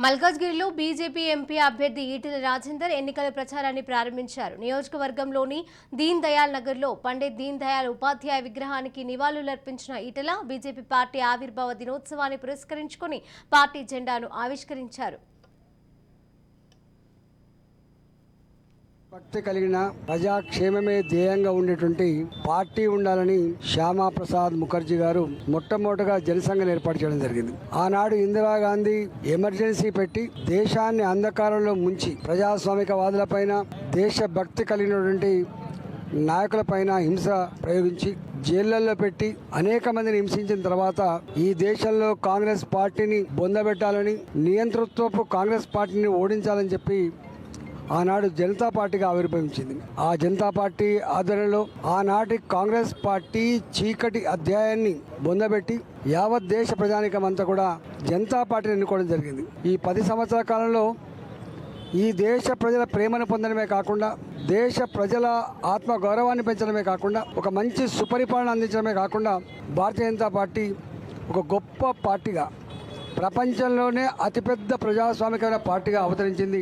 మల్కాజ్గిరిలో BJP MP అభ్యర్థి ఈటెల రాజేందర్ ఎన్నికల ప్రచారాన్ని ప్రారంభించారు. నియోజకవర్గంలోని దీన్ దయాల్ నగర్లో పండిత్ దీన్ దయాల్ ఉపాధ్యాయ విగ్రహానికి నివాళులర్పించిన ఈటెల బీజేపీ పార్టీ ఆవిర్భావ దినోత్సవాన్ని పురస్కరించుకుని పార్టీ జెండాను ఆవిష్కరించారు. భక్తి కలిగిన ప్రజాక్షేమమే ధ్యేయంగా ఉండేటువంటి పార్టీ ఉండాలని శ్యామాప్రసాద్ ముఖర్జీ గారు మొట్టమొదటిగా జనసంఘం ఏర్పాటు చేయడం జరిగింది. ఆనాడు ఇందిరాగాంధీ ఎమర్జెన్సీ పెట్టి దేశాన్ని అంధకారంలో ముంచి ప్రజాస్వామికవాదులపైన దేశభక్తి కలిగినటువంటి నాయకులపైన హింస ప్రయోగించి జైళ్లలో పెట్టి అనేక మందిని హింసించిన తర్వాత ఈ దేశంలో కాంగ్రెస్ పార్టీని బొందబెట్టాలని, నియంతృత్వపు కాంగ్రెస్ పార్టీని ఓడించాలని చెప్పి ఆనాడు జనతా పార్టీగా ఆవిర్భవించింది. ఆ జనతా పార్టీ ఆధ్వర్యంలో ఆనాటి కాంగ్రెస్ పార్టీ చీకటి అధ్యాయాన్ని బొందబెట్టి యావత్ దేశ ప్రజానికం అంతా కూడా జనతా పార్టీని ఎన్నుకోవడం జరిగింది. ఈ 10 సంవత్సరాల కాలంలో ఈ దేశ ప్రజల ప్రేమను పొందడమే కాకుండా, దేశ ప్రజల ఆత్మ గౌరవాన్ని పెంచడమే కాకుండా, ఒక మంచి సుపరిపాలన అందించడమే కాకుండా భారతీయ జనతా పార్టీ ఒక గొప్ప పార్టీగా, ప్రపంచంలోనే అతిపెద్ద ప్రజాస్వామికమైన పార్టీగా అవతరించింది.